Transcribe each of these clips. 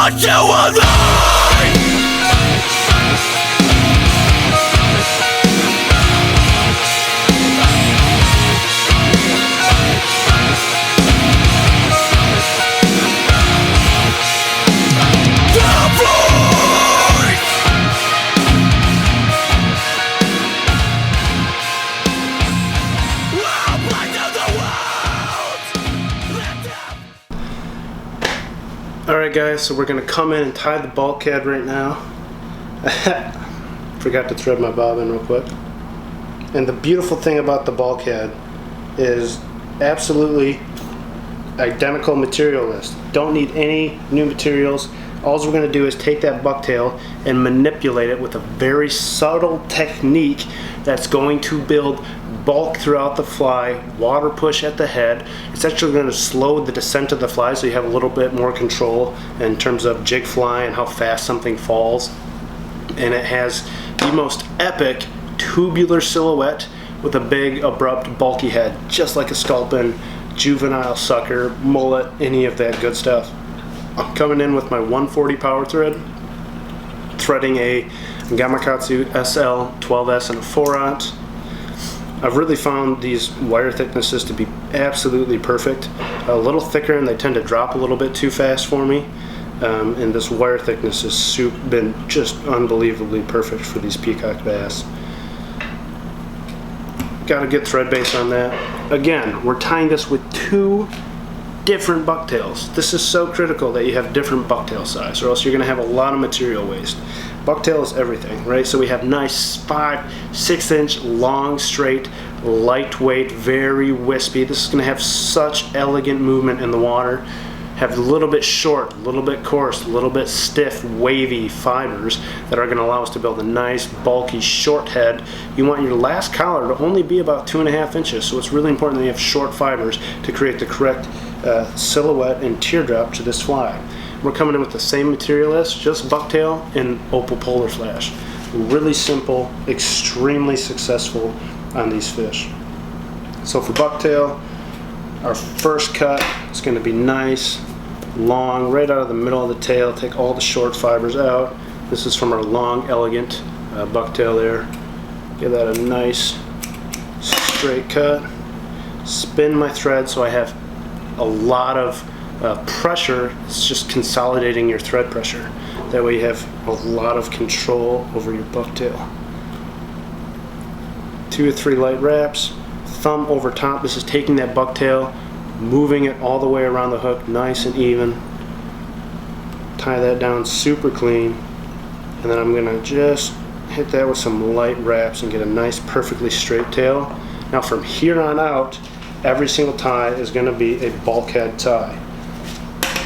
want you alive. Alright guys, so we're going to come in and tie the bulkhead right now. Forgot to thread my bobbin real quick. And the beautiful thing about the bulkhead is absolutely identical material list. Don't need any new materials. All we're going to do is take that bucktail and manipulate it with a very subtle technique that's going to build bulk throughout the fly, water push at the head. It's actually going to slow the descent of the fly so you have a little bit more control in terms of jig fly and how fast something falls. And it has the most epic tubular silhouette with a big, abrupt, bulky head, just like a sculpin, juvenile sucker, mullet, any of that good stuff. I'm coming in with my 140 power thread, threading a Gamakatsu SL 12S and a 4-aught. I've really found these wire thicknesses to be absolutely perfect. A little thicker and they tend to drop a little bit too fast for me. And this wire thickness has been just unbelievably perfect for these peacock bass. Got a good thread base on that. Again, we're tying this with two different bucktails. This is so critical that you have different bucktail size, or else you're going to have a lot of material waste. Bucktail is everything, right? So we have nice 5-6 inch long, straight, lightweight, very wispy. This is going to have such elegant movement in the water. Have a little bit short, a little bit coarse, a little bit stiff, wavy fibers that are going to allow us to build a nice, bulky, short head. You want your last collar to only be about 2.5 inches, so it's really important that you have short fibers to create the correct silhouette and teardrop to this fly. We're coming in with the same material list, just bucktail and opal polar flash. Really simple, extremely successful on these fish. So for bucktail, our first cut is going to be nice, long, right out of the middle of the tail. Take all the short fibers out. This is from our long, elegant bucktail there. Give that a nice straight cut. Spin my thread so I have a lot of pressure. It's just consolidating your thread pressure. That way you have a lot of control over your bucktail. 2 or 3 light wraps. Thumb over top. This is taking that bucktail, moving it all the way around the hook, nice and even. Tie that down super clean, and then I'm gonna just hit that with some light wraps and get a nice, perfectly straight tail. Now from here on out, every single tie is gonna be a bulkhead tie.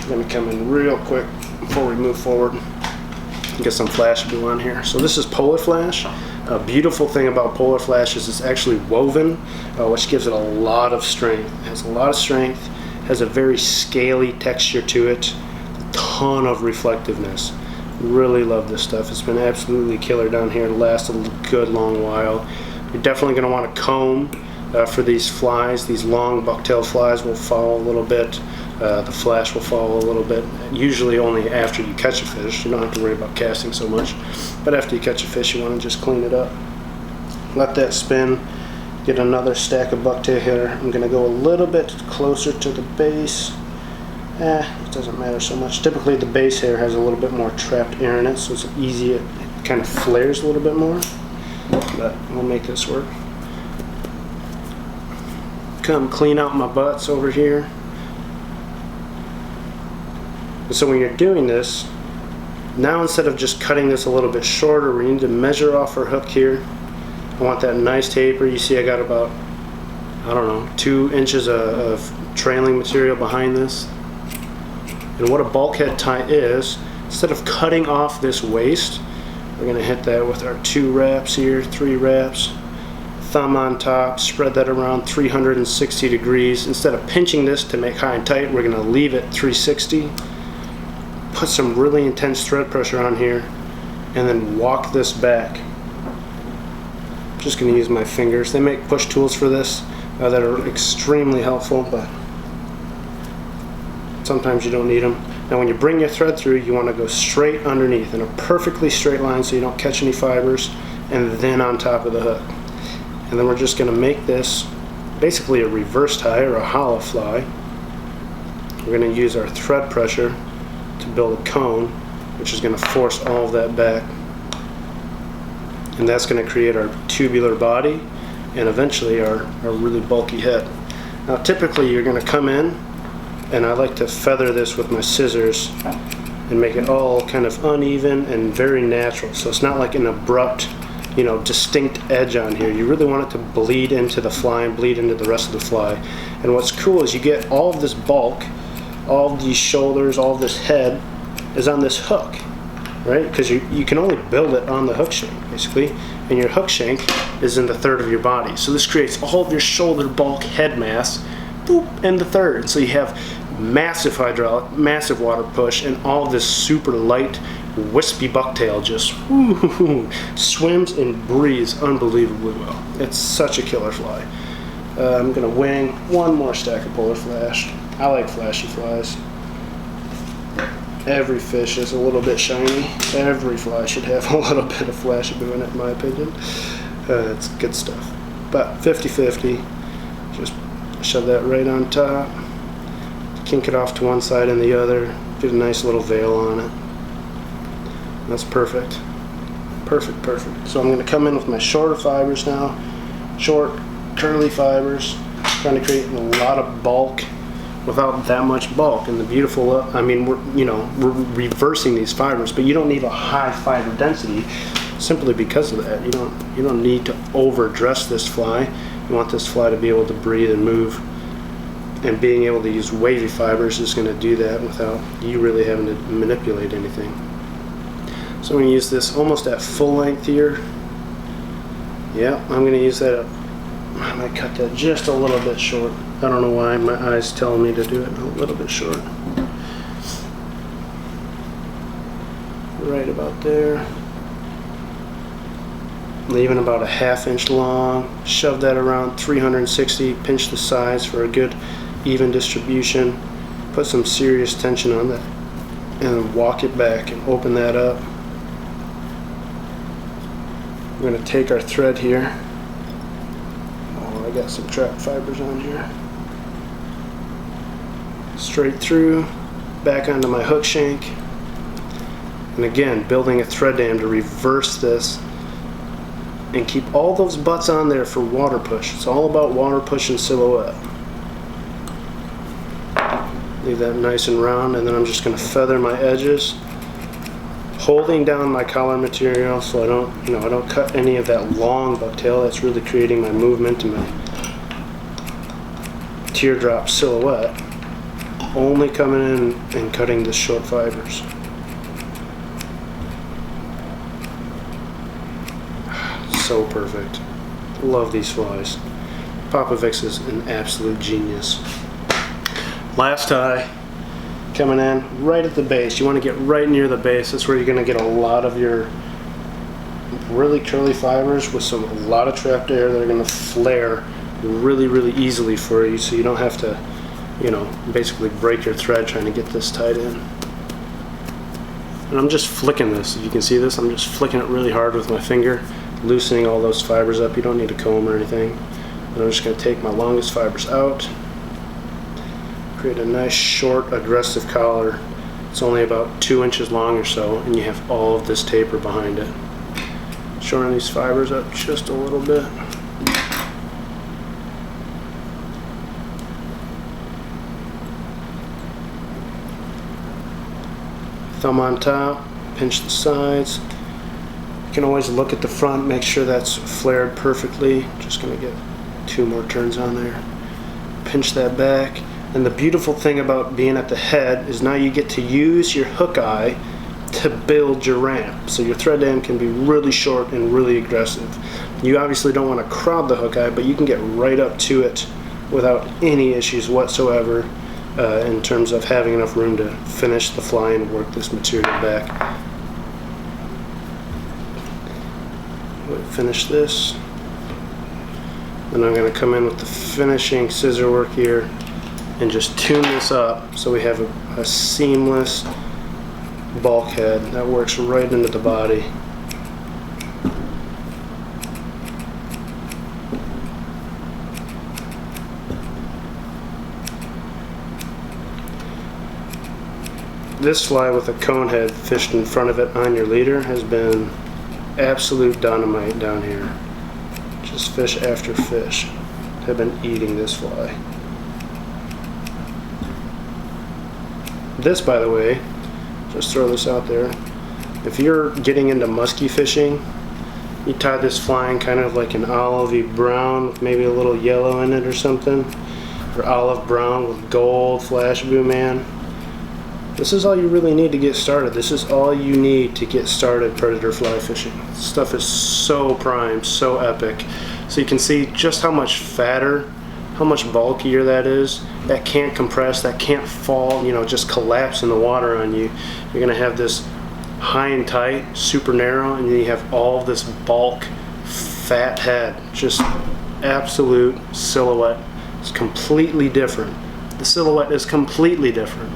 I'm gonna come in real quick before we move forward and get some flash blue on here. So this is polar flash. A beautiful thing about polar flash is it's actually woven, which gives it a lot of strength. It has a lot of strength, has a very scaly texture to it, a ton of reflectiveness. Really love this stuff. It's been absolutely killer down here. It'll last a good long while. You're definitely going to want to comb for these flies. These long bucktail flies will fall a little bit. The flash will fall a little bit, usually only after you catch a fish. You don't have to worry about casting so much, but after you catch a fish you want to just clean it up. Let that spin, get another stack of bucktail here. I'm going to go a little bit closer to the base. It doesn't matter so much. Typically the base hair has a little bit more trapped air in it, so it's easy, it kind of flares a little bit more, but we'll make this work. Come clean out my butts over here. So when you're doing this, now instead of just cutting this a little bit shorter, we need to measure off our hook here. I want that nice taper. You see I got about, I don't know, 2 inches of trailing material behind this. And what a bulkhead tie is, instead of cutting off this waist, we're going to hit that with our 2 wraps here, 3 wraps. Thumb on top, spread that around 360 degrees. Instead of pinching this to make high and tight, we're going to leave it 360. Put some really intense thread pressure on here and then walk this back. I'm just going to use my fingers. They make push tools for this that are extremely helpful, but Sometimes you don't need them. Now when you bring your thread through, you want to go straight underneath in a perfectly straight line so you don't catch any fibers, and then on top of the hook. And then we're just going to make this basically a reverse tie or a hollow fly. We're going to use our thread pressure to build a cone, which is going to force all of that back. And that's going to create our tubular body and eventually our really bulky head. Now typically you're going to come in, and I like to feather this with my scissors and make it all kind of uneven and very natural. So it's not like an abrupt, distinct edge on here. You really want it to bleed into the fly and bleed into the rest of the fly. And what's cool is you get all of this bulk, all of these shoulders, all of this head is on this hook, right? Because you can only build it on the hook shank, basically. And your hook shank is in the third of your body. So this creates all of your shoulder bulk head mass, boop, in the third. So you have massive hydraulic, massive water push, and all of this super light, wispy bucktail just swims and breathes unbelievably well. It's such a killer fly. I'm gonna wing one more stack of polar flash. I like flashy flies. Every fish is a little bit shiny. Every fly should have a little bit of flash in it, in my opinion. It's good stuff. But 50-50, just shove that right on top, kink it off to one side and the other, get a nice little veil on it. That's perfect. Perfect, perfect. So I'm going to come in with my shorter fibers now, short, curly fibers, trying to create a lot of bulk without that much bulk. And the beautiful, we're reversing these fibers, but you don't need a high fiber density simply because of that. You don't need to overdress this fly. You want this fly to be able to breathe and move, and being able to use wavy fibers is going to do that without you really having to manipulate anything. So I'm going to use this almost at full length here. Yeah, I'm going to use that. I might cut that just a little bit short. I don't know why, my eye's telling me to do it a little bit short. Right about there. Leaving about a 1/2 inch long. Shove that around 360, pinch the sides for a good even distribution. Put some serious tension on that, and then walk it back and open that up. We're going to take our thread here. Oh, I got some trap fibers on here. Straight through, back onto my hook shank. And again, building a thread dam to reverse this and keep all those butts on there for water push. It's all about water push and silhouette. Leave that nice and round, and then I'm just going to feather my edges, holding down my collar material so I don't cut any of that long bucktail. That's really creating my movement and my teardrop silhouette. Only coming in and cutting the short fibers. So perfect. Love these flies. Popovic's is an absolute genius. Last tie, coming in right at the base. You want to get right near the base. That's where you're going to get a lot of your really curly fibers with a lot of trapped air that are going to flare really, really easily for you, so you don't have to, basically break your thread trying to get this tied in. And I'm just flicking this. If you can see this, I'm just flicking it really hard with my finger, loosening all those fibers up. You don't need a comb or anything. And I'm just going to take my longest fibers out, create a nice short aggressive collar. It's only about 2 inches long or so, and you have all of this taper behind it. Shorten these fibers up just a little bit. Thumb on top, pinch the sides. You can always look at the front, make sure that's flared perfectly. Just going to get 2 more turns on there. Pinch that back. And the beautiful thing about being at the head is now you get to use your hook eye to build your ramp. So your thread dam can be really short and really aggressive. You obviously don't want to crowd the hook eye, but you can get right up to it without any issues whatsoever in terms of having enough room to finish the fly and work this material back. Finish this. Then I'm going to come in with the finishing scissor work here. and just tune this up so we have a seamless bulkhead that works right into the body. This fly with a cone head fished in front of it on your leader has been absolute dynamite down here. Just fish after fish have been eating this fly. This, by the way, just throw this out there, if you're getting into musky fishing, you tie this fly in kind of like an olivey brown with maybe a little yellow in it or something, or olive brown with gold flash boom, man. This is all you really need to get started. This is all you need to get started predator fly fishing. This stuff is so prime, so epic. So you can see just how much fatter, how much bulkier that is. That can't compress, that can't fall, you know, just collapse in the water on you. You're gonna have this high and tight, super narrow, and then you have all this bulk, fat head. Just absolute silhouette. It's completely different. The silhouette is completely different,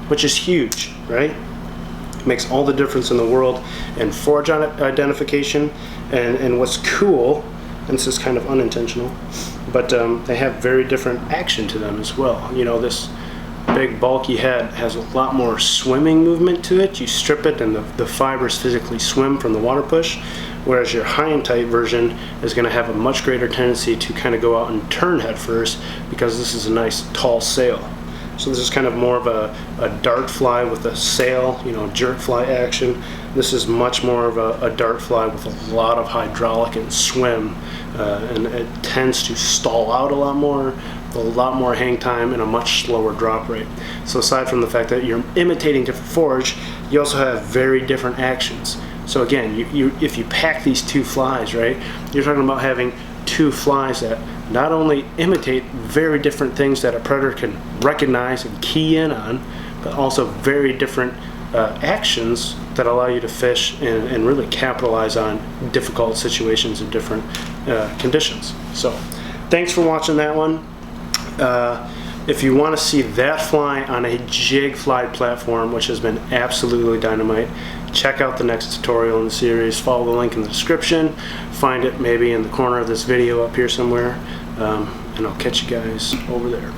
which is huge, right? It makes all the difference in the world in forage identification, and what's cool, and this is kind of unintentional, but they have very different action to them as well. You know, this big bulky head has a lot more swimming movement to it. You strip it and the fibers physically swim from the water push, whereas your high and tight version is going to have a much greater tendency to kind of go out and turn head first, because this is a nice tall sail. So this is kind of more of a dart fly with a sail, you know, jerk fly action. This is much more of a dart fly with a lot of hydraulic and swim, and it tends to stall out a lot more hang time, and a much slower drop rate. So aside from the fact that you're imitating different forage, you also have very different actions. So again, if you pack these two flies, right, you're talking about having two flies that not only imitate very different things that a predator can recognize and key in on, but also very different actions that allow you to fish and really capitalize on difficult situations and different conditions. So thanks for watching that one. If you want to see that fly on a jig fly platform, which has been absolutely dynamite, check out the next tutorial in the series. Follow the link in the description. Find it maybe in the corner of this video up here somewhere, and I'll catch you guys over there.